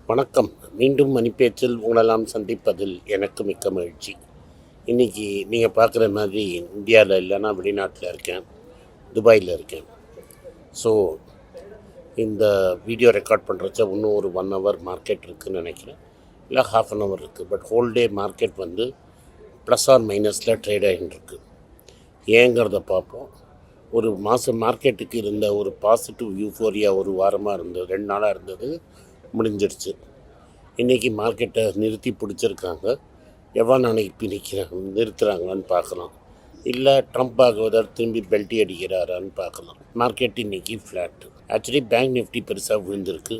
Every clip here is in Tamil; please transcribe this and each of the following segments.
வணக்கம். மீண்டும் மணிப்பேச்சில் உங்களெல்லாம் சந்திப்பதில் எனக்கு மிக்க மகிழ்ச்சி. இன்றைக்கி நீங்கள் பார்க்குற மாதிரி இந்தியாவில் இல்லைன்னா வெளிநாட்டில் இருக்கேன், துபாயில் இருக்கேன். ஸோ இந்த வீடியோ ரெக்கார்ட் பண்ணுறச்ச இன்னும் ஒரு 1 hour மார்க்கெட் இருக்குதுன்னு நினைக்கிறேன், இல்லை ½ an hour இருக்குது. பட் ஹோல் டே மார்க்கெட் வந்து ப்ளஸ் ஆர் மைனஸில் ட்ரேட் ஆகிட்டுருக்கு. ஏங்கிறத பார்ப்போம். ஒரு மாதம் மார்க்கெட்டுக்கு இருந்த ஒரு பாசிட்டிவ் யூஃபோரியா ஒரு வாரமாக இருந்தது, 2 நாளாக இருந்தது, முடிஞ்சிடுச்சு. இன்றைக்கி மார்க்கெட்டை நிறுத்தி பிடிச்சிருக்காங்க. எவ்வளோ நாளைக்கு நிறுத்துகிறாங்களான்னு பார்க்கலாம். இல்லை ட்ரம்ப் ஆகுவதால் திரும்பி பெல்ட்டி அடிக்கிறாரான்னு பார்க்கலாம். மார்க்கெட் இன்றைக்கி ஃப்ளாட்டு. ஆக்சுவலி பேங்க் நிஃப்டி பெருசாக விழுந்திருக்கு,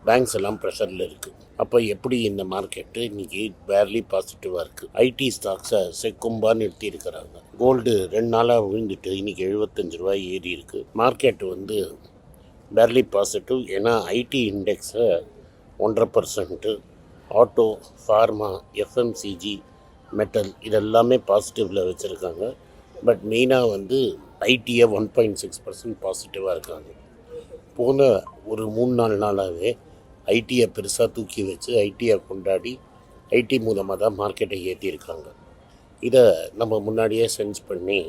பேங்க்ஸ் எல்லாம் ப்ரெஷரில் இருக்குது. அப்போ எப்படி இந்த மார்க்கெட்டு இன்றைக்கி பேர்லி பாசிட்டிவாக இருக்குது. ஐடி ஸ்டாக்ஸை செக்கும்பான்னு நிறுத்தி இருக்கிறாங்க. கோல்டு 2 நாளாக விழுந்துட்டு இன்றைக்கி 75 ரூபாய் ஏறி இருக்குது. மார்க்கெட்டு வந்து பேர்லி பாசிட்டிவ். ஏன்னா ஐடி இண்டெக்ஸை 1.5%, ஆட்டோ, ஃபார்மா, எஃப்எம்சிஜி, மெட்டல் இதெல்லாமே பாசிட்டிவில் வச்சுருக்காங்க. பட் மெயினாக வந்து ஐடியை 1.6% பாசிட்டிவாக இருக்காங்க. போன ஒரு 3-4 நாளாகவே ஐடியை பெருசாக தூக்கி வச்சு ஐடியை கொண்டாடி ஐடி மூலமாக தான் மார்க்கெட்டை ஏற்றிருக்காங்க. இதை நம்ம முன்னாடியே சென்ஸ் பண்ணி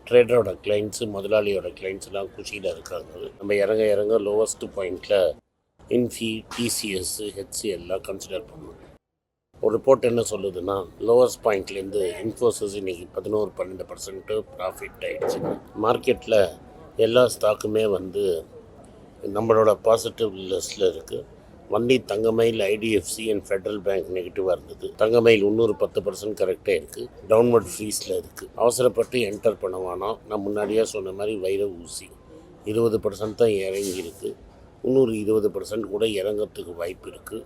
ட்ரேடரோட கிளைண்ட்ஸு, முதலாளியோட கிளைண்ட்ஸ்லாம் குஷியில் இருக்காங்க. நம்ம இறங்க லோவஸ்ட் பாயிண்டில் இன்ஃபி, டிசிஎஸ், ஹெச்சிஎல்லாம் கன்சிடர் பண்ணுவோம். ஒரு ரிப்போர்ட் என்ன சொல்லுதுன்னா, லோவஸ்ட் பாயிண்ட்லேருந்து இன்ஃபோசிஸ் இன்றைக்கி 11-12% ப்ராஃபிட் ஆகிடுச்சு. மார்க்கெட்டில் எல்லா ஸ்டாக்குமே வந்து நம்மளோட பாசிட்டிவ் லிஸ்ட்டில் இருக்குது. வண்டி தங்கமயில், ஐடிஎஃப்சி அண்ட் ஃபெட்ரல் பேங்க் நெகட்டிவாக இருந்தது. தங்கமயில் 10% கரெக்டாக இருக்குது, டவுன்வர்ட் ஃப்ரீஸில் இருக்குது. அவசரப்பட்டு என்டர் பண்ண வேணாம். நான் முன்னாடியே சொன்ன மாதிரி வைர ஊசி 20% தான் இறங்கியிருக்கு. 20% கூட இறங்கிறதுக்கு வாய்ப்பு இருக்குது.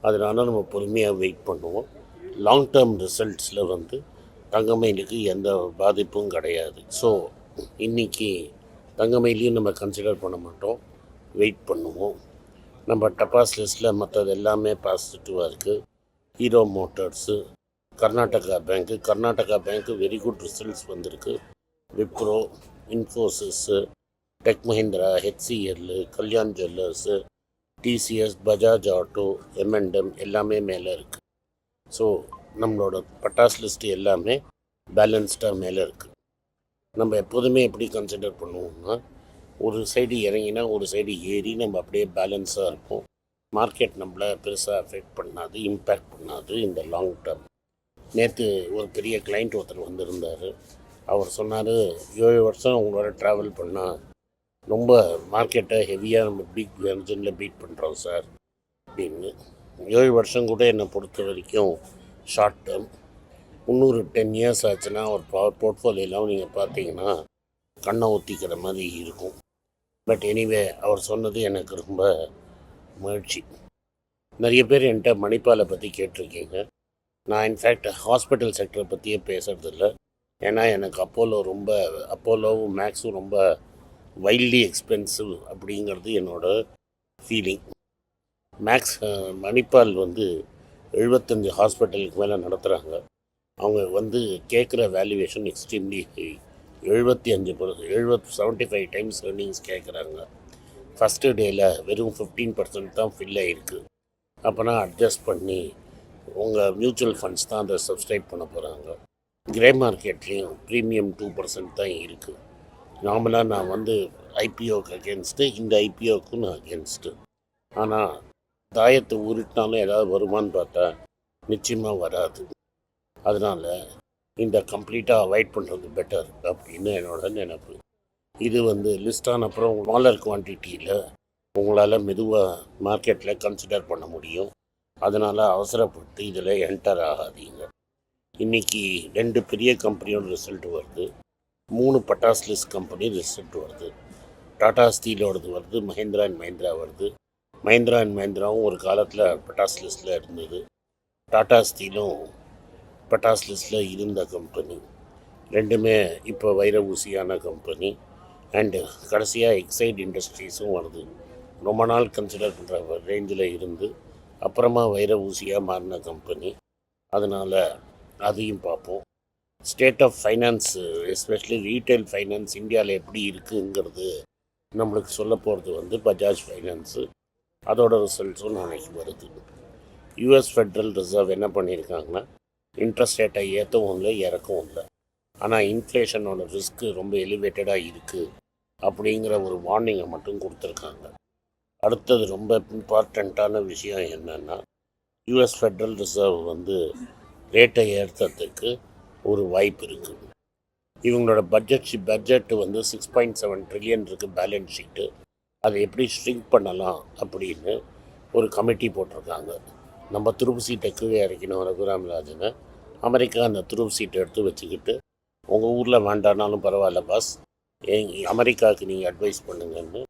அதனால் நம்ம பொறுமையாக வெயிட் பண்ணுவோம். லாங் டேர்ம் ரிசல்ட்ஸில் வந்து தங்கமயிலுக்கு எந்த பாதிப்பும் கிடையாது. ஸோ இன்றைக்கி தங்கமயிலையும் நம்ம கன்சிடர் பண்ண மாட்டோம், வெயிட் பண்ணுவோம். நம்ம டபாஸ் லிஸ்ட்டில் மற்றது எல்லாமே பாசிட்டிவாக இருக்குது. Hero Motors, Karnataka Bank very good results வந்திருக்கு. Wipro, Infosys, Tech Mahindra, HCL, Kalyan Jewellers, TCS, Bajaj Auto, momentum எல்லாமே மேலே இருக்குது. ஸோ நம்மளோட பட்டாஸ் லிஸ்ட்டு எல்லாமே பேலன்ஸ்டாக மேலே இருக்குது. நம்ம எப்போதுமே எப்படி கன்சிடர் பண்ணுவோம்னா, ஒரு சைடு இறங்கினா ஒரு சைடு ஏறி நம்ம அப்படியே பேலன்ஸாக இருப்போம். மார்க்கெட் நம்மளை பெருசாக அஃபெக்ட் பண்ணாது, இம்பேக்ட் பண்ணாது இந்த லாங் டேர்ம். நேற்று ஒரு பெரிய கிளைண்ட் ஒருத்தர் வந்திருந்தார். அவர் சொன்னார், 7 வருஷம் உங்களோட ட்ராவல் பண்ணால் ரொம்ப மார்க்கெட்டை ஹெவியாக நம்ம பிக் வெர்ஜனில் பீட் பண்ணுறோம் சார் அப்படின்னு. 7 வருஷம் கூட என்னை பொறுத்த வரைக்கும் ஷார்ட் டேர்ம். 10 years ஆச்சுன்னா ஒரு போர்ட்ஃபோலியோலாம் நீங்கள் பார்த்தீங்கன்னா கண்ணை ஒத்திக்கிற மாதிரி இருக்கும். பட் எனிவே அவர் சொன்னது எனக்கு ரொம்ப மகிழ்ச்சி. நிறைய பேர் என்கிட்ட மணிப்பாலை பற்றி கேட்டிருக்கீங்க. நான் இன்ஃபேக்ட் ஹாஸ்பிட்டல் செக்டரை பற்றியே பேசுகிறதில்ல. ஏன்னா எனக்கு அப்போலோவும் மேக்ஸும் ரொம்ப வைல்ட்லி எக்ஸ்பென்சிவ் அப்படிங்கிறது என்னோடய ஃபீலிங். மேக்ஸ் மணிப்பால் வந்து 75 ஹாஸ்பிட்டலுக்கு மேலே நடத்துகிறாங்க. அவங்க வந்து கேட்குற valuation extremely high. 75 times earnings கேட்குறாங்க. ஃபஸ்ட்டு டேயில் வெறும் 15% தான் ஃபில் ஆகிருக்கு. அப்போனா அட்ஜஸ்ட் பண்ணி உங்கள் மியூச்சுவல் ஃபண்ட்ஸ் தான் அதை சப்ஸ்கிரைப் பண்ண போகிறாங்க. கிரே மார்க்கெட்லேயும் ப்ரீமியம் 2% தான் இருக்குது. நார்மலாக நான் வந்து ஐபிஓக்கு அகேன்ஸ்ட்டு, இந்த ஐபிஓக்கும் நான் அகேன்ஸ்ட்டு. ஆனால் தாயத்தை உருட்டினாலும் ஏதாவது வருமானு பார்த்தா நிச்சயமாக வராது. அதனால் இந்த கம்ப்ளீட்டாக அவாய்ட் பண்ணுறது பெட்டர் அப்படின்னு என்னோட நினைப்பு. இது வந்து லிஸ்டான அப்புறம் ஸ்மாலர் குவான்டிட்டியில் உங்களால் மெதுவாக மார்க்கெட்டில் கன்சிடர் பண்ண முடியும். அதனால் அவசரப்பட்டு இதில் என்டர் ஆகாதீங்க. இன்றைக்கி 2 பெரிய கம்பெனியோட ரிசல்ட் வருது, 3 பட்டாஸ் லிஸ்ட் கம்பெனி ரிசல்ட் வருது. டாடா ஸ்டீலோடது வருது, மஹிந்திரா அண்ட் மஹிந்திரா வருது. மஹிந்திரா அண்ட் மஹிந்திராவும் ஒரு காலத்தில் பட்டாஸ் லிஸ்ட்டில் இருந்தது. டாடா ஸ்டீலும் பட்டாஸ் லிஸ்ட்டில் இருந்த கம்பெனி. ரெண்டுமே இப்போ வைர ஊசியான கம்பெனி. அண்டு கடைசியாக எக்ஸைட் இண்டஸ்ட்ரீஸும் வருது. ரொம்ப நாள் கன்சிடர் பண்ணுற ரேஞ்சில் இருந்து அப்புறமா வைர ஊசியாக மாறின கம்பெனி. அதனால் அதையும் பார்ப்போம். State of finance, especially retail finance இந்தியாவில் எப்படி இருக்குங்கிறது நம்மளுக்கு சொல்ல போகிறது வந்து பஜாஜ் ஃபைனான்ஸு. அதோட ரிசல்ட்ஸும் நாளைக்கு வருது. யூஎஸ் ஃபெட்ரல் ரிசர்வ் என்ன பண்ணியிருக்காங்கன்னா இன்ட்ரெஸ்ட் ரேட்டை ஏற்றவும் இல்லை இறக்கவும் இல்லை. ஆனால் இன்ஃப்ளேஷனோட ரிஸ்க்கு ரொம்ப எலிவேட்டடாக இருக்குது அப்படிங்கிற ஒரு வார்னிங்கை மட்டும் கொடுத்துருக்காங்க. அடுத்தது ரொம்ப இம்பார்ட்டண்ட்டான விஷயம் என்னென்னா, யூஎஸ் ஃபெட்ரல் ரிசர்வ் வந்து ரேட்டை ஏற்றுறதுக்கு ஒரு வாய்ப்பு இருக்குது. இவங்களோட பட்ஜெட் வந்து 6.7 ட்ரில்லியன் இருக்குது பேலன்ஸ் ஷீட்டு. அதை எப்படி ஷ்ரிங்க் பண்ணலாம் அப்படின்னு ஒரு கமிட்டி போட்டிருக்காங்க. நம்ம துருப்பு சீட்டை கீழே இறக்கணும் ரகுராமராஜனை. அமெரிக்கா அந்த துருப்பு சீட்டை எடுத்து வச்சுக்கிட்டு உங்கள் ஊரில் வேண்டானாலும் பரவாயில்ல பாஸ், அமெரிக்காவுக்கு நீங்கள் அட்வைஸ் பண்ணுங்கன்னு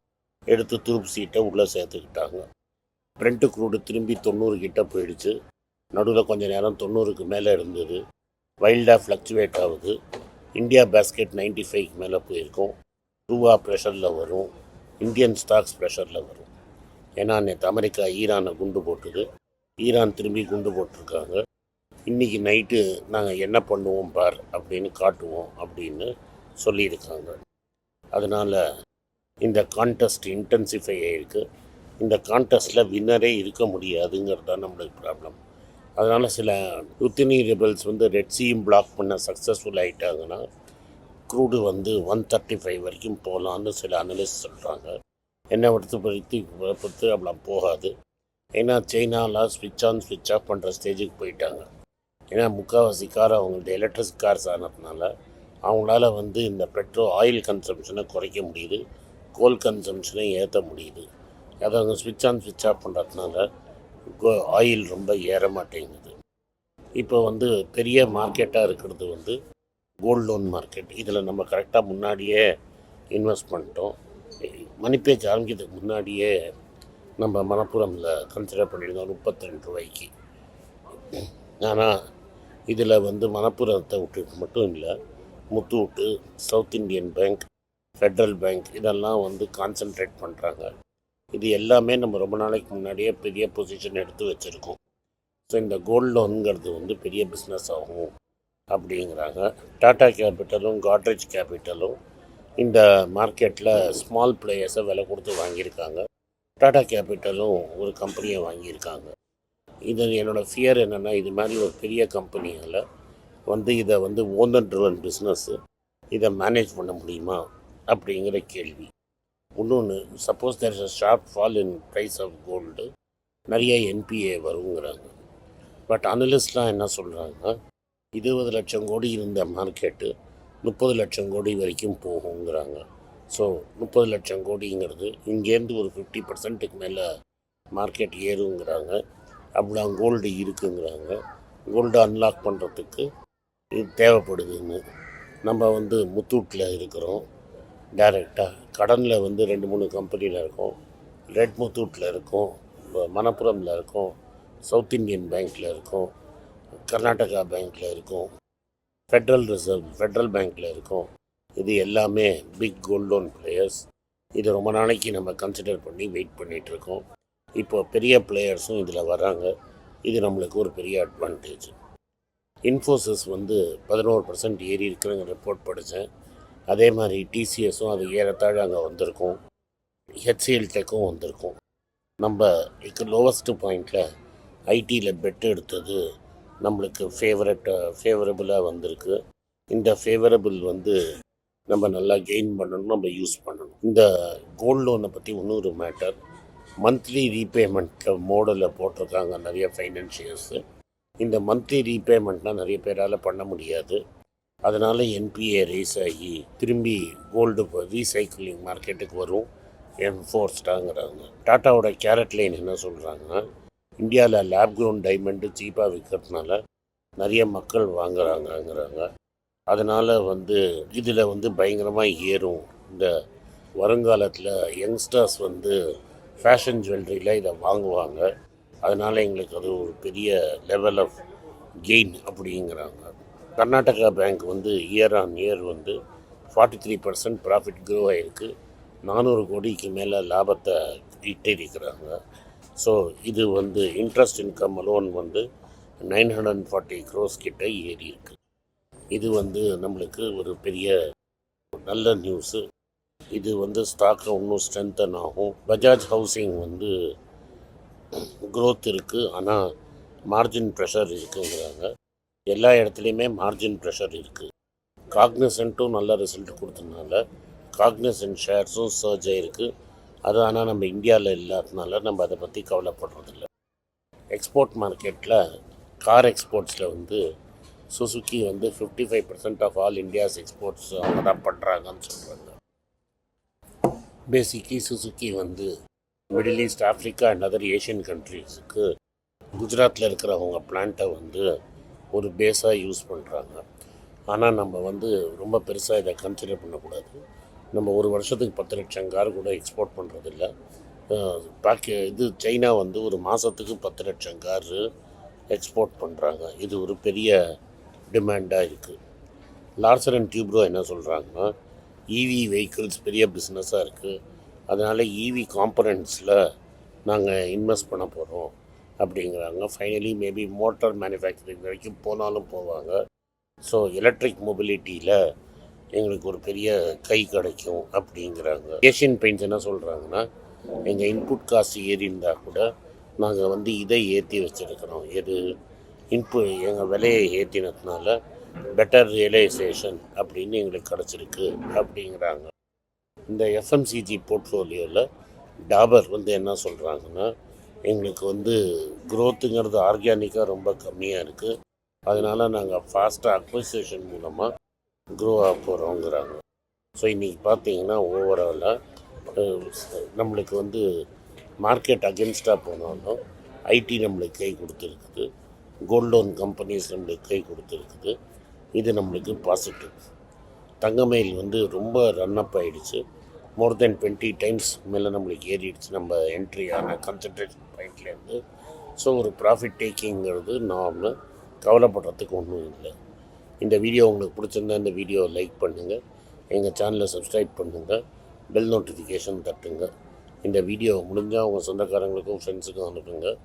எடுத்து துருப்பு சீட்டை உள்ளே சேர்த்துக்கிட்டாங்க. பிரெண்ட் க்ரூடு திரும்பி 90 கிட்ட போயிடுச்சு. நடுவில் கொஞ்சம் நேரம் 90க்கு மேலே இருந்தது. வைல்டாக ஃப்ளக்சுவேட் ஆகுது. இந்தியா பேஸ்கெட் 95க்கு மேலே போயிருக்கும். ரூபா ப்ரெஷரில் வரும். இந்தியன் ஸ்டாக்ஸ் ப்ரெஷரில் வரும். ஏன்னா நேற்று அமெரிக்கா ஈரானை குண்டு போட்டுது. ஈரான் திரும்பி குண்டு போட்டிருக்காங்க. இன்றைக்கி நைட்டு நாங்கள் என்ன பண்ணுவோம் பார் அப்படின்னு காட்டுவோம் அப்படின்னு சொல்லியிருக்காங்க. அதனால் இந்த கான்டெஸ்ட் இன்டென்சிஃபை ஆகிருக்கு. இந்த கான்டெஸ்ட்டில் வின்னரே இருக்க முடியாதுங்கிறது தான் நம்மளுக்கு ப்ராப்ளம். அதனால் சில உத்தினி ரெபல்ஸ் வந்து ரெட் சீயும் பிளாக் பண்ண சக்ஸஸ்ஃபுல் ஆகிட்டாங்கன்னா க்ரூடு வந்து 135 வரைக்கும் போகலான்னு சில அனலிஸ்ட் சொல்கிறாங்க. என்னை பொறுத்து அப்படிலாம் போகாது. ஏன்னா சைனாலாம் ஸ்விட்ச் ஆன் ஸ்விட்ச் ஆஃப் பண்ணுற ஸ்டேஜுக்கு போயிட்டாங்க. ஏன்னா முக்கால்வாசி கார் அவங்கள்ட்ட எலக்ட்ரிக் கார்ஸ் ஆனதுனால அவங்களால வந்து இந்த ஆயில் கன்சம்ஷனை குறைக்க முடியுது, கோல் கன்சம்ஷனை ஏற்ற முடியுது. அதை அவங்க ஸ்விட்ச் ஆன் ஸ்விட்ச் ஆஃப் பண்ணுறதுனால ஆயில் ரொம்ப ஏற மாட்டேங்குது. இப்போ வந்து பெரிய மார்க்கெட்டாக இருக்கிறது வந்து கோல்டு லோன் மார்க்கெட். இதில் நம்ம கரெக்டாக முன்னாடியே இன்வெஸ்ட் பண்ணிட்டோம். மணிப்பேச்சு ஆரம்பிக்கிறதுக்கு முன்னாடியே நம்ம மணப்புரமில் கன்சிடர் பண்ணியிருந்தோம் 32 ரூபாய்க்கு. ஆனால் இதில் வந்து மணப்புரத்தை விட்டுட்டு மட்டும் இல்லை, Muthoot, south Indian bank, Federal bank இதெல்லாம் வந்து கான்சன்ட்ரேட் பண்ணுறாங்க. இது எல்லாமே நம்ம ரொம்ப நாளைக்கு முன்னாடியே பெரிய பொசிஷன் எடுத்து வச்சுருக்கோம். ஸோ இந்த கோல்டு லோனுங்கிறது வந்து பெரிய பிஸ்னஸ் ஆகும் அப்படிங்கிறாங்க. டாடா கேபிட்டலும் காட்ரேஜ் கேபிட்டலும் இந்த மார்க்கெட்டில் ஸ்மால் பிளேயர்ஸை விலை கொடுத்து வாங்கியிருக்காங்க. டாடா கேபிட்டலும் ஒரு கம்பெனியை வாங்கியிருக்காங்க. இது என்னோடய ஃபியர் என்னென்னா, இது மாதிரி ஒரு பெரிய கம்பெனியால் வந்து இதை வந்து ஓனர் ட்ரிவன் பிஸ்னஸ்ஸு இதை மேனேஜ் பண்ண முடியுமா அப்படிங்கிற கேள்வி. இன்னொன்று, suppose there is a sharp fall in price of gold, நிறைய என்பிஏ வருங்கிறாங்க. பட் அனலிஸ்ட்லாம் என்ன சொல்கிறாங்கன்னா, 20 லட்சம் கோடி இருந்த மார்க்கெட்டு 30 லட்சம் கோடி வரைக்கும் போகுங்கிறாங்க. ஸோ 30 லட்சம் கோடிங்கிறது இங்கேருந்து ஒரு 50% மேலே மார்க்கெட் ஏறுங்கிறாங்க. அப்படிலாம் கோல்டு இருக்குங்கிறாங்க. கோல்டு அன்லாக் பண்ணுறதுக்கு இது தேவைப்படுதுன்னு. நம்ம வந்து முத்தூட்டில் இருக்கிறோம், டைரெக்டாக கடனில் வந்து 2-3 கம்பெனியில் இருக்கோம். ரெட் முத்தூட்டில் இருக்கோம், மணப்புரமில் இருக்கோம், சவுத் இண்டியன் பேங்க்கில் இருக்கோம், கர்நாடகா பேங்க்கில் இருக்கோம், ஃபெட்ரல் பேங்க்கில் இருக்கோம். இது எல்லாமே பிக் கோல்ட் லோன் பிளேயர்ஸ். இது ரொம்ப நாளைக்கு நம்ம கன்சிடர் பண்ணி வெயிட் பண்ணிகிட்ருக்கோம். இப்போ பெரிய பிளேயர்ஸும் இதில் வராங்க. இது நம்மளுக்கு ஒரு பெரிய அட்வான்டேஜ். இன்ஃபோசிஸ் வந்து 11% ஏறி இருக்கிறங்க ரிப்போர்ட் படித்தேன். அதே மாதிரி டிசிஎஸும் அது ஏறத்தாழ அங்கே வந்திருக்கும். ஹெச்சிஎல் டெக்கும் வந்திருக்கும். நம்ம லோவஸ்ட்டு பாயிண்டில் ஐடியில் பெட் எடுத்தது நம்மளுக்கு ஃபேவரபுளாக வந்திருக்கு. இந்த ஃபேவரபுள் வந்து நம்ம நல்லா கெயின் பண்ணணும், நம்ம யூஸ் பண்ணணும். இந்த கோல்டு லோனை பற்றி இன்னொரு மேட்டர், மந்த்லி ரீபேமெண்ட் மோடில் போட்டிருக்காங்க நிறைய ஃபைனான்ஷியர்ஸு. இந்த மந்த்லி ரீபேமெண்ட்னால் நிறைய பேரால் பண்ண முடியாது. அதனால் என்பிஏ ரைஸ் ஆகி திரும்பி கோல்டு ரீசைக்கிளிங் மார்க்கெட்டுக்கு வரும், என்ஃபோர்ஸ்டாங்கிறாங்க. டாட்டாவோட கேரட் லைன் என்ன சொல்கிறாங்கன்னா, இந்தியாவில் லேப் க்ரௌண்ட் டைமண்டு சீப்பாக விற்கிறதுனால நிறைய மக்கள் வாங்குறாங்கங்கிறாங்க. அதனால் வந்து இதில் வந்து பயங்கரமாக ஏறும். இந்த வருங்காலத்தில் யங்ஸ்டர்ஸ் வந்து ஃபேஷன் ஜுவல்லரியில் இதை வாங்குவாங்க. அதனால் எங்களுக்கு அது ஒரு பெரிய லெவல் ஆஃப் கெயின் அப்படிங்கிறாங்க. கர்நாடகா பேங்க் வந்து இயர் ஆன் இயர் வந்து 43% ப்ராஃபிட் க்ரோ ஆகிருக்கு. 400 கோடிக்கு மேலே லாபத்தை ஈட்டிருக்கிறாங்க. ஸோ இது வந்து இன்ட்ரெஸ்ட் இன்கம் அலோன் வந்து 940 crores கிட்ட ஏறி இருக்குது. இது வந்து நம்மளுக்கு ஒரு பெரிய நல்ல நியூஸு. இது வந்து ஸ்டாக்கை இன்னும் ஸ்ட்ரென்தன் ஆகும். பஜாஜ் ஹவுசிங் வந்து க்ரோத் இருக்குது, ஆனால் மார்ஜின் ப்ரெஷர் இருக்குங்கிறாங்க. எல்லா இடத்துலையுமே மார்ஜின் ப்ரெஷர் இருக்குது. காக்னிசன்ட்டும் நல்ல ரிசல்ட் கொடுத்ததுனால காக்னிசன்ட் ஷேர்ஸும் சர்ஜ் ஆகிருக்கு. அது ஆனால் நம்ம இந்தியாவில் இல்லாததுனால நம்ம அதை பற்றி கவலைப்படுறதில்ல. எக்ஸ்போர்ட் மார்க்கெட்டில் கார் எக்ஸ்போர்ட்ஸில் வந்து சுசுக்கி வந்து 55% ஆஃப் ஆல் இந்தியாஸ் எக்ஸ்போர்ட்ஸ் அவங்க தான் பண்ணுறாங்கன்னு சொல்கிறாங்க. பேசிக்கலி சுசுக்கி வந்து middle east, Africa and other Asian கண்ட்ரீஸுக்கு குஜராத்தில் இருக்கிற அவங்க பிளான்ட்டை வந்து ஒரு பேஸாக யூஸ் பண்ணுறாங்க. ஆனால் நம்ம வந்து ரொம்ப பெருசாக இதை கன்சிடர் பண்ணக்கூடாது. நம்ம ஒரு வருஷத்துக்கு 10 லட்சம் கார் கூட எக்ஸ்போர்ட் பண்ணுறதில்ல. சைனா வந்து ஒரு மாதத்துக்கு 10 லட்சம் கார் எக்ஸ்போர்ட் பண்ணுறாங்க. இது ஒரு பெரிய டிமாண்டாக இருக்குது. லார்சன் அண்ட் டியூப்ரோ என்ன சொல்கிறாங்கன்னா, இவி வெஹிக்கிள்ஸ் பெரிய பிஸ்னஸாக இருக்குது, அதனால் இவி காம்பனண்ட்ஸில் நாங்கள் இன்வெஸ்ட் பண்ண போகிறோம் அப்படிங்கிறாங்க. ஃபைனலி மேபி மோட்டார் மேனுஃபேக்சரிங் வரைக்கும் போனாலும் போவாங்க. ஸோ எலக்ட்ரிக் மொபிலிட்டியில் எங்களுக்கு ஒரு பெரிய கை கிடைக்கும் அப்படிங்கிறாங்க. ஏஷியன் பெயிண்ட்ஸ் என்ன சொல்கிறாங்கன்னா, எங்கள் இன்புட் காஸ்ட் ஏறி இருந்தால் கூட நாங்கள் வந்து இதை ஏற்றி வச்சுருக்கிறோம். எங்கள் விலையை ஏற்றினதுனால பெட்டர் ரியலைசேஷன் அப்படின்னு எங்களுக்கு கிடச்சிருக்கு அப்படிங்கிறாங்க. இந்த எஃப்எம்சிஜி போர்ட்ஃபோலியோவில் டாபர் வந்து என்ன சொல்கிறாங்கன்னா, எங்களுக்கு வந்து க்ரோத்துங்கிறது ஆர்கானிக்காக ரொம்ப கம்மியாக இருக்குது, அதனால் நாங்கள் ஃபாஸ்ட்டாக அக்விசிஷன் மூலமாக க்ரோ ஆக போகிறோங்கிறாங்க. ஸோ இன்றைக்கி பார்த்தீங்கன்னா ஓவராலாக நம்மளுக்கு வந்து மார்க்கெட் அகென்ஸ்டாக போனாலும் ஐடி நம்மளுக்கு கை கொடுத்துருக்குது, கோல்ட் லோன் கம்பெனிஸ் நம்மளுக்கு கை கொடுத்துருக்குது. இது நம்மளுக்கு பாசிட்டிவ். தங்கமயில் வந்து ரொம்ப ரன்அப் ஆகிடுச்சு. மோர் தென் 20 டைம்ஸ் மேலே நம்மளுக்கு ஏறிடுச்சு நம்ம என்ட்ரியான கன்சன்ட்ரேஷன் பாயிண்ட்லேருந்து. ஸோ ஒரு ப்ராஃபிட் டேக்கிங்கிறது நார்மல், கவலைப்படுறதுக்கு ஒன்றும் இல்லை. இந்த வீடியோ உங்களுக்கு பிடிச்சிருந்தா இந்த வீடியோவை லைக் பண்ணுங்கள், எங்கள் சேனலை சப்ஸ்கிரைப் பண்ணுங்கள், பெல் நோட்டிஃபிகேஷன் தட்டுங்க. இந்த வீடியோவை முடிஞ்சால் உங்கள் சொந்தக்காரங்களுக்கும் ஃப்ரெண்ட்ஸுக்கும் அனுப்புங்க,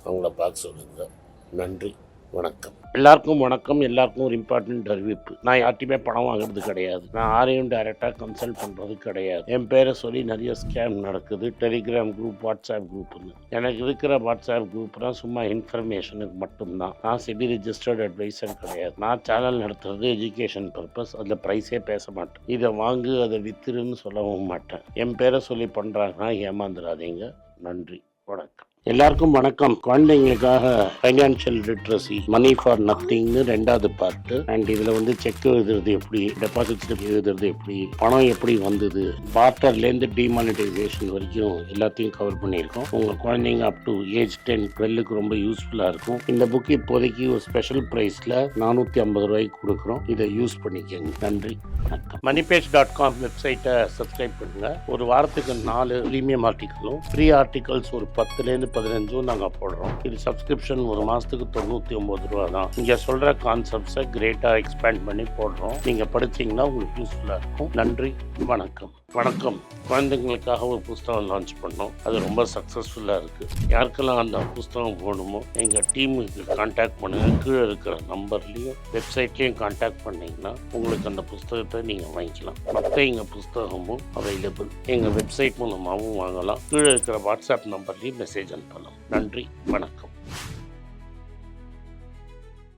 அவங்கள பார்க்க சொல்லுங்கள். நன்றி, வணக்கம். எல்லாருக்கும் வணக்கம். எல்லாருக்கும் ஒரு இம்பார்ட்டன்ட் அறிவிப்பு. நான் யார்ட்டையுமே பணம் வாங்குறது கிடையாது. நான் யாரையும் டைரெக்டாக கன்சல்ட் பண்ணுறது கிடையாது. என் பேரை சொல்லி நிறைய ஸ்கேம் நடக்குது. டெலிகிராம் குரூப், வாட்ஸ்அப் குரூப்னு. எனக்கு இருக்கிற வாட்ஸ்அப் குரூப்னால் சும்மா இன்ஃபர்மேஷனுக்கு மட்டும்தான். நான் செபி ரிஜிஸ்டர்ட் அட்வைசர் கிடையாது. நான் சேனல் நடத்துறது எஜுகேஷன் பர்பஸ். அதில் ப்ரைஸே பேச மாட்டேன். இதை வாங்கு அதை வித்துருன்னு சொல்லவும் மாட்டேன். என் பேரை சொல்லி பண்ணுறாங்கன்னா ஏமாந்துடாதீங்க. நன்றி, வணக்கம். எல்லாருக்கும் வணக்கம். குழந்தைங்களுக்காக ஃபைனான்ஷியல் லிட்ரஸி, மணி ஃபார் நத்திங்னு 2வது பார்ட்டு. அண்ட் இதில் வந்து செக் எழுதுறது எப்படி, டெபாசிட் ஸ்லிப் எழுதுறது எப்படி, பணம் எப்படி வந்தது, பார்ட்டர்லேருந்து டிமானிட்டைசேஷன் வரைக்கும் எல்லாத்தையும் கவர் பண்ணியிருக்கோம். உங்கள் குழந்தைங்க அப் டு ஏஜ் 10-12க்கு ரொம்ப யூஸ்ஃபுல்லாக இருக்கும். இந்த புக் இப்போதைக்கு ஒரு ஸ்பெஷல் ப்ரைஸில் 450 ரூபாய்க்கு கொடுக்குறோம். இதை யூஸ் பண்ணிக்கங்க. நன்றி, வணக்கம். moneypage.com வெப்சைட்டை சப்ஸ்கிரைப் பண்ணுங்கள். ஒரு வாரத்துக்கு 4 ப்ரீமியம் ஆர்டிக்கலும் ஃப்ரீ ஆர்டிகல்ஸ் ஒரு 10லேருந்து 15 நாங்கள் போடுறோம். இது சப்ஸ்கிரிப்ஷன் ஒரு மாதத்துக்கு 99 ரூபா தான். இங்கே சொல்கிற கான்செப்ட்ஸை கிரேட்டாக எக்ஸ்பேண்ட் பண்ணி போடுறோம். நீங்கள் படிச்சிங்கன்னா உங்களுக்கு யூஸ்ஃபுல்லாக இருக்கும். நன்றி, வணக்கம். வணக்கம். குழந்தைங்களுக்காக ஒரு புஸ்தகம் லான்ச் பண்ணோம். அது ரொம்ப சக்ஸஸ்ஃபுல்லாக இருக்குது. யாருக்கெல்லாம் அந்த புஸ்தகம் போகணுமோ எங்கள் டீமுக்கு கான்டாக்ட் பண்ணுங்கள். கீழே இருக்கிற நம்பர்லேயும் வெப்சைட்லேயும் கான்டாக்ட் பண்ணிங்கன்னா உங்களுக்கு அந்த புஸ்தகத்தை நீங்கள் வாங்கிக்கலாம். மற்ற எங்கள் புஸ்தகமும் அவைலபிள். எங்கள் வெப்சைட் மூலமாகவும் வாங்கலாம். கீழே இருக்கிற வாட்ஸ்அப் நம்பர்லேயும் மெசேஜ் அனுப்பலாம். நன்றி, வணக்கம்.